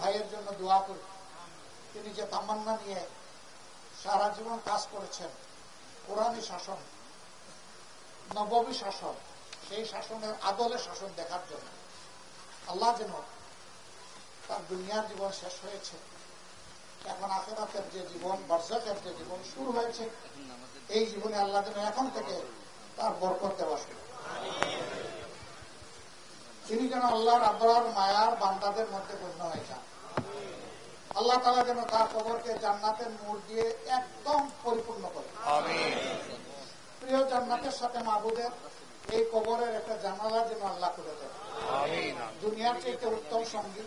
ভাইয়ের জন্য দোয়া করি। তিনি যে তামান্না নিয়ে সারা জীবন কাজ করেছেন, কোরআনী শাসন, নববী শাসন, সেই শাসনের আদলে শাসন দেখার জন্য, আল্লাহ যেন তার দুনিয়ার জীবন শেষ হয়েছে, এখন আখিরাতের যে জীবন, বারজাখের যে জীবন শুরু হয়েছে, এই জীবনে আল্লাহ যেন এখন থেকে তার বরকত দেওয়া শুরু। তিনি যেন আল্লাহর আদরার মায়ার বান্দাদের মধ্যে গণ্য হয়ে যান। আল্লাহ তাআলা যেন তার কবরকে জান্নাতের নূর দিয়ে একদম পরিপূর্ণ করে। প্রিয় জান্নাতের সাথে মাবুদের এই কবরের একটা জানালা যেন আল্লাহ করে দেন। দুনিয়ার চাইতে উত্তম সঙ্গী,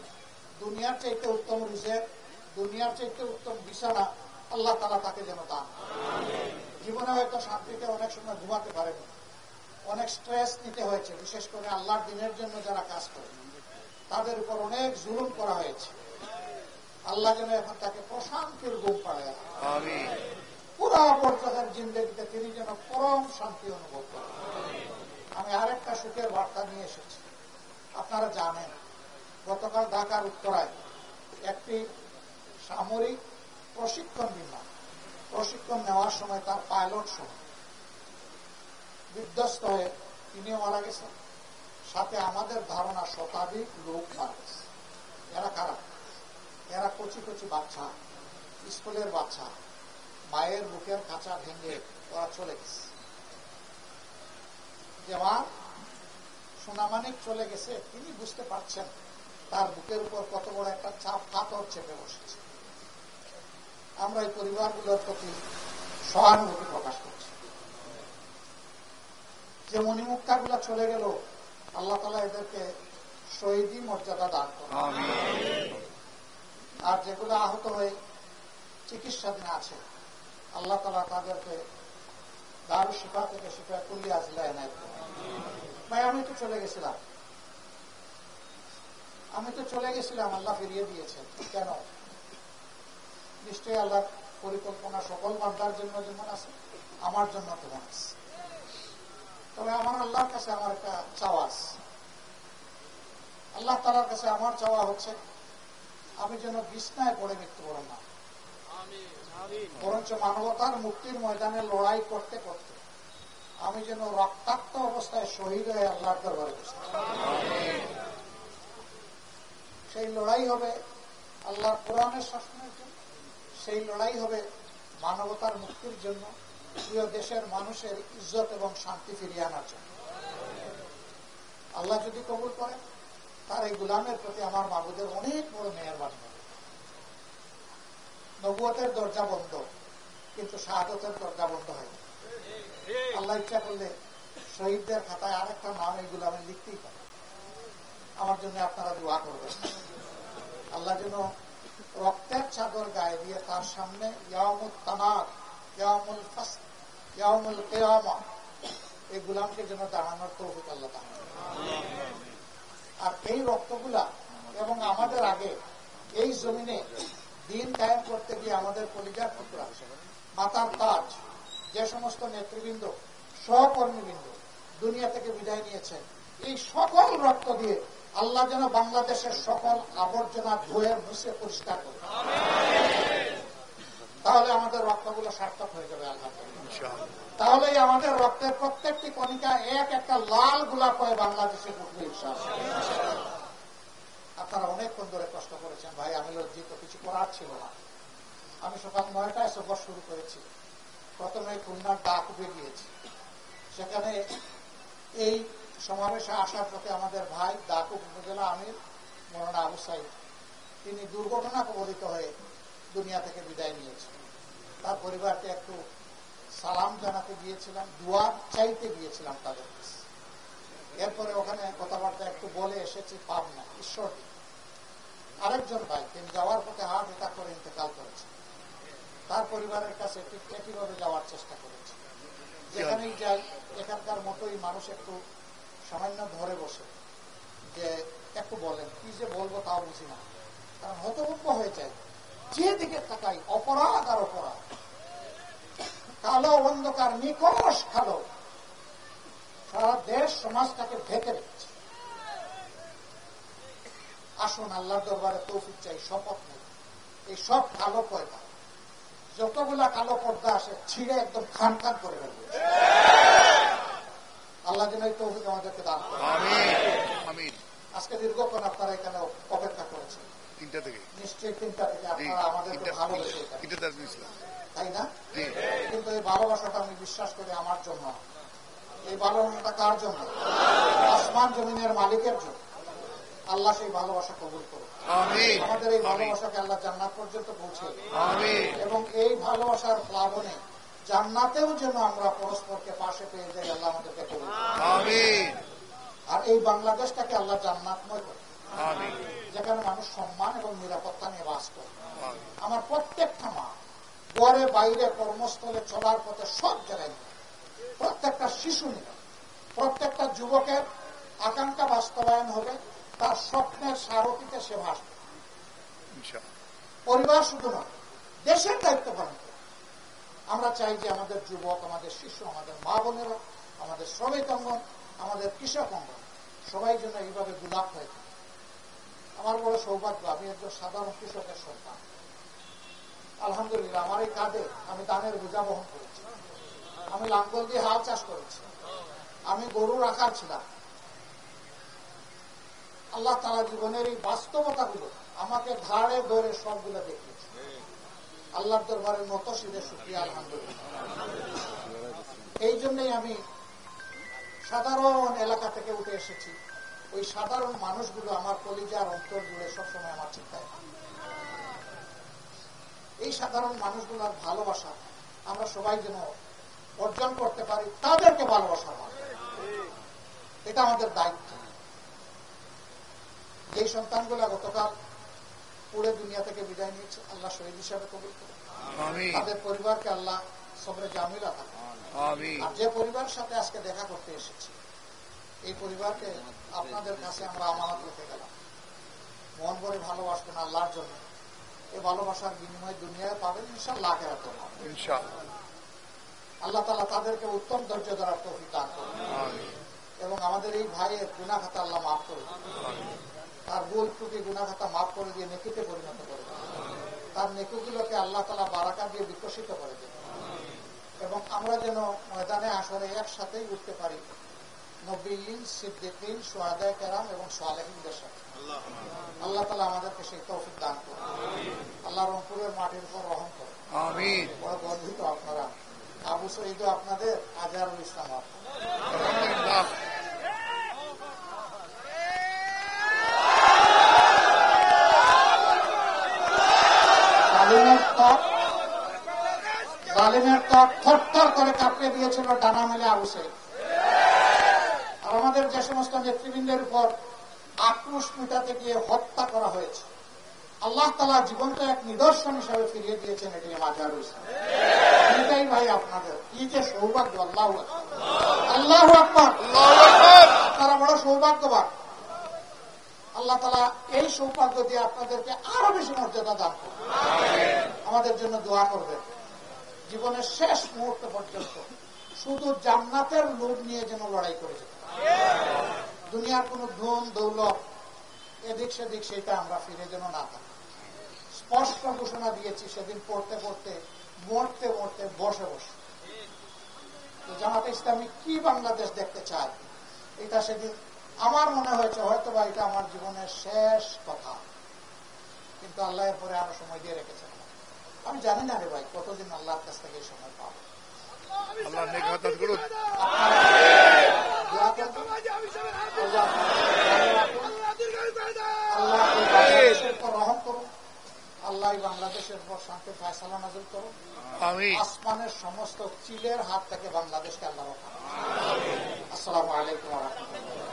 দুনিয়ার চাইতে উত্তম রিজেক, দুনিয়ার চাইতে উত্তম বিছানা আল্লাহ তাআলা তাকে যেন দান। জীবনে হয়তো শান্তিতে অনেক সময় ঘুমাতে পারেনি, অনেক স্ট্রেস নিতে হয়েছে, বিশেষ করে আল্লাহর দিনের জন্য যারা কাজ করে তাদের উপর অনেক জুলুম করা হয়েছে। আল্লাহ যেন এখন তাকে প্রশান্তির ঘুম পাড়ায়, পুরা বরকতের জিন্দেগিতে তিনি যেন পরম শান্তি অনুভব করেন। আমি আরেকটা সুখের বার্তা নিয়ে এসেছি। আপনারা জানেন গতকাল ঢাকার উত্তরায় একটি সামরিক প্রশিক্ষণ বিমান প্রশিক্ষণ নেওয়ার সময় তার পাইলট সহ বিধ্বস্ত হয়ে তিনিও মারা গেছেন, সাথে আমাদের ধারণা শতাধিক লোক মারা গেছে। এরা কারা? এরা কচি কচি বাচ্চা, স্কুলের বাচ্চা, মায়ের বুকের কাঁচা ভেঙে ওরা চলে গেছে। যে মা সোনামানিক চলে গেছে, তিনি বুঝতে পারছেন তার বুকের উপর কত বড় একটা চাপ পাথর চেপে বসেছে। আমরা এই পরিবারগুলোর প্রতি সহানুভূতি প্রকাশ করছি। যে মণিমুক্তাগুলো চলে গেল, আল্লাহ তাআলা এদেরকে শহীদী মর্যাদা দান করেন। আর যেগুলো আহত হয়ে চিকিৎসাধীন আছে, আল্লাহ তাআলা তাদেরকে দারুল শিফা থেকে শিফা কুল্লিয়া জিলায় নাই। ভাই আমি তো চলে গেছিলাম, আল্লাহ ফিরিয়ে দিয়েছেন। কেন? নিশ্চয়ই আল্লাহর পরিকল্পনা সকল বান্দার জন্য যেমন আছে, আমার জন্য তেমন আছে। তবে আমার আল্লাহর কাছে আমার একটা চাওয়া আছে। আল্লাহ তাআলার কাছে আমার চাওয়া হচ্ছে আমি যেন বিছনায় পড়ে মৃত্যুবরণ না, বরঞ্চ মানবতার মুক্তির ময়দানে লড়াই করতে করতে আমি যেন রক্তাক্ত অবস্থায় শহীদ হয়ে আল্লাহর দরবারে বসতে। সেই লড়াই হবে আল্লাহর কোরআনের শাসনের জন্য, সেই লড়াই হবে মানবতার মুক্তির জন্য, প্রিয় দেশের মানুষের ইজ্জত এবং শান্তি ফিরিয়ে আনার জন্য। আল্লাহ যদি কবুল করেন, তার এই গুলামের প্রতি আমার মাবুদের অনেক বড় মেহেরবানি হবে। নবুয়তের দরজা বন্ধ, কিন্তু শাহাদতের দরজা বন্ধ হয়। আল্লাহ ইচ্ছা করলে শহীদদের খাতায় আরেকটা নাম এই গুলামে লিখতেই পারে। আমার জন্য আপনারা দোয়া করবেন, আল্লাহ যেন রক্তের চাদর গায়ে দিয়ে তার সামনে ইয়াউমুত তানাক, ইয়াউমুল ফাসল, ইয়াউমুল কিয়ামা এই গুলামকে যেন দাঁড়ানোর তৌফিক আল্লাহ দান করেন। আর এই রক্তগুলা এবং আমাদের আগে এই জমিনে দিন কায়েম করতে গিয়ে আমাদের কলিজার টুকরা, মাথার তাজ, যে সমস্ত নেতৃবৃন্দ, সহকর্মীবৃন্দ দুনিয়া থেকে বিদায় নিয়েছেন, এই সকল রক্ত দিয়ে আল্লাহ যেন বাংলাদেশের সকল আবর্জনা ধুয়ে মুছে পরিষ্কার করে। তাহলে আমাদের রক্তগুলো সার্থক হয়ে যাবে আলহামদুলিল্লাহ। তাহলে আমাদের রক্তের প্রত্যেকটি কণিকা এক একটা লাল গোলাপ হয়ে বাংলাদেশে ঢুকবে ইনশাআল্লাহ। আপনারা অনেকক্ষণ ধরে কষ্ট করেছেন ভাই, আমি লজ্জিত, কিছু করার ছিল না। আমি সকাল 9টায় সফর শুরু করেছি। প্রথমে খুলনার ডাকুবে গিয়েছি, সেখানে এই সমাবেশে আসার পথে আমাদের ভাই ডাকুব উপজেলা আমির মৌলানা আবু সাইদ, তিনি দুর্ঘটনা কবলিত হয়ে দুনিয়া থেকে বিদায় নিয়েছেন। তার পরিবারকে একটু সালাম জানাতে গিয়েছিলাম, দোয়া চাইতে গিয়েছিলাম তাদের কাছে। এরপরে ওখানে কথাবার্তা একটু বলে এসেছি পাবনা ঈশ্বর। আরেকজন ভাই তিনি যাওয়ার পথে হার্ট অ্যাটাক করে ইন্তেকাল করেছেন। তার পরিবারের কাছে ঠিক একইভাবে যাওয়ার চেষ্টা করেছে। যেখানেই যাই এখানকার মতোই মানুষ একটু সামান্য ধরে বসে যে একটু বলেন, কি যে বলবো তাও বুঝি না, কারণ হতভম্ব হয়ে যায়। যেদিকে তাকাই অপরাধ আর অপরাধ, কালো অন্ধকার নিকষ কালো সারা দেশ সমাজটাকে ঢেকে রেখেছে। আসুন আল্লাহর দরবারে তৌফিক চাই, শপথ নেই এই সব কালো পর্দা, যতগুলা কালো পর্দা আসে ছিঁড়ে একদম খান খান করে ফেলবে। আল্লাহ যেন এই তৌফিক আমাদেরকে দান করে। আজকে দীর্ঘক্ষণ আপনারা এখানে অপেক্ষা করেছেন, 3টা থেকে, নিশ্চয়ই 3টা থেকে আপনারা আমাদেরকে ভালোবেসে, তাই না? কিন্তু এই ভালোবাসাটা আমি বিশ্বাস করি আমার জন্য, এই ভালোবাসাটা কার জন্য? আসমান জমিনের মালিকের জন্য। আল্লাহ সেই ভালোবাসা কবুল করুন। আমাদের এই ভালোবাসাকে আল্লাহ জান্নাত পর্যন্ত পৌঁছে, এবং এই ভালোবাসার প্লাবনে জান্নাতেও যেন আমরা পরস্পরকে পাশে পেয়ে যাই। আল্লাহ আমাদেরকে কবুল করুন। আর এই বাংলাদেশটাকে আল্লাহ জান্নাতময় করুন, যেখানে মানুষ সম্মান এবং নিরাপত্তা নিয়ে বাস করে। আমার প্রত্যেকটা মা ঘরে বাইরে কর্মস্থলে চলার পথে সব জায়গায়, প্রত্যেকটা শিশু নিয়ে, প্রত্যেকটা যুবকের আকাঙ্ক্ষা বাস্তবায়ন হবে, তার স্বপ্নের সারথিতে সে ভাসবে। পরিবার শুধু নয়, দেশের দায়িত্ব পালন করে। আমরা চাই যে আমাদের যুবক, আমাদের শিশু, আমাদের মা বোনেরা, আমাদের শ্রমিক অঙ্গন, আমাদের কৃষক অঙ্গন সবাই যেন এইভাবে গোলাপ হয়ে থাকে। আমার বড় সৌভাগ্য, আমি একজন সাধারণ কৃষকের সন্তান। আলহামদুলিল্লাহ আমার এই কাঁধে আমি ধানের বোঝা বহন করেছি, আমি লাঙ্গল দিয়ে হাল চাষ করেছি, আমি গরু রাখার ছিলাম। আল্লাহ তাআলা জীবনের এই বাস্তবতাগুলো আমাকে ধারে ধরে সবগুলো দেখিয়েছে। আল্লাহর দরবারে নত শিরে শুকরিয়া আলহামদুলিল্লাহ। এই জন্যই আমি সাধারণ এলাকা থেকে উঠে এসেছি। ওই সাধারণ মানুষগুলো আমার কলিজার অন্তর জুড়ে সবসময় আমার চিন্তায়। এই সাধারণ মানুষগুলোর ভালোবাসা আমরা সবাই যেন অর্জন করতে পারি, তাদেরকে ভালোবাসা হয়, এটা আমাদের দায়িত্ব। এই সন্তানগুলা গতকাল পুরো দুনিয়া থেকে বিদায় নিয়েছে, আল্লাহ শহীদ হিসাবে কবুল করে। তাদের পরিবারকে আল্লাহ সবরে জামিলা থাকে। আর যে পরিবারের সাথে আজকে দেখা করতে এসেছি, এই পরিবারকে আপনাদের কাছে আমরা আমানত রেখে গেলাম। মন ভরে ভালোবাসবেন আল্লাহর জন্য। এই ভালোবাসার বিনিময় দুনিয়ায় পাবেন ইনশাআল্লাহ, আখিরাতেও পাবেন ইনশাআল্লাহ। আল্লাহ তাআলা তাদেরকে উত্তম ধৈর্য ধরার তৌফিক দান করুন, এবং আমাদের এই ভাইয়ের গুনাহ খাতা আল্লাহ মাফ করে দিন। তার ভুল ত্রুটি গুনাহ খাতা মাফ করে দিয়ে নেকিতে পরিণত করে দেন। তার নেকিগুলোকে আল্লাহ তাআলা বারাকা দিয়ে বিকশিত করে দেন, এবং আমরা যেন ময়দানে আসরে একসাথেই উঠতে পারি নবীন, সিদ্দিকিন, শুহাদায়ে কেরাম এবং সালেহিনদের সাথে। আল্লাহ তাআলা আমাদেরকে সেই তৌফিক দান করুন। আল্লাহ রংপুরের মাটির উপর রহম করুন। আমিন। বড় গর্বিত আপনারা। আবু সঈদ আপনাদের, আজহারুল ইসলাম আলহামদুলিল্লাহ। জালিমের ত্বক থরথর করে কাঁপিয়ে দিয়েছিল ডানা মেলে আবু সঈদ। আর আমাদের যে সমস্ত নেতৃবৃন্দের উপর আক্রোশ মেটাতে গিয়ে হত্যা করা হয়েছে, আল্লাহ তাআলা জীবনটা এক নিদর্শন হিসাবে ফিরিয়ে দিয়েছেন এটি আজহারুল ইসলাম। এটাই ভাই আপনাদের কি যে সৌভাগ্য! আল্লাহু আকবার, আল্লাহু আকবার। আপনারা বড় সৌভাগ্যবান। আল্লাহ তাআলা এই সৌভাগ্য দিয়ে আপনাদেরকে আরো বেশি মর্যাদা দান করবেন। আমাদের জন্য দোয়া করবেন, জীবনের শেষ মুহূর্ত পর্যন্ত শুধু জান্নাতের লোভ নিয়ে যেন লড়াই করে যেতে পারি। দুনিয়ার কোন ধন দৌলত এদিক সেদিক সেটা আমরা ফিরে যেন না থাকি। স্পষ্ট ঘোষণা দিয়েছি সেদিন পড়তে পড়তে, মরতে মরতে, বসে বসে, জামাতে ইসলামী কি বাংলাদেশ দেখতে চায়, এটা সেদিন আমার মনে হয়েছে হয়তো বা এটা আমার জীবনের শেষ কথা। কিন্তু আল্লাহ এর পরে আরো সময় দিয়ে রেখেছেন। আমি জানি না রে ভাই কতদিন আল্লাহর কাছ থেকে এই সময় পাবো। রহম করুন। আল্লাহ বাংলাদেশের পর শান্তি ফয়সালা নাযিল করুন। আসমানের সমস্ত চিলের হাত থেকে বাংলাদেশকে আল্লাহ রক্ষা করুন। আসসালামু আলাইকুম ওয়া রাহমাতুল্লাহ।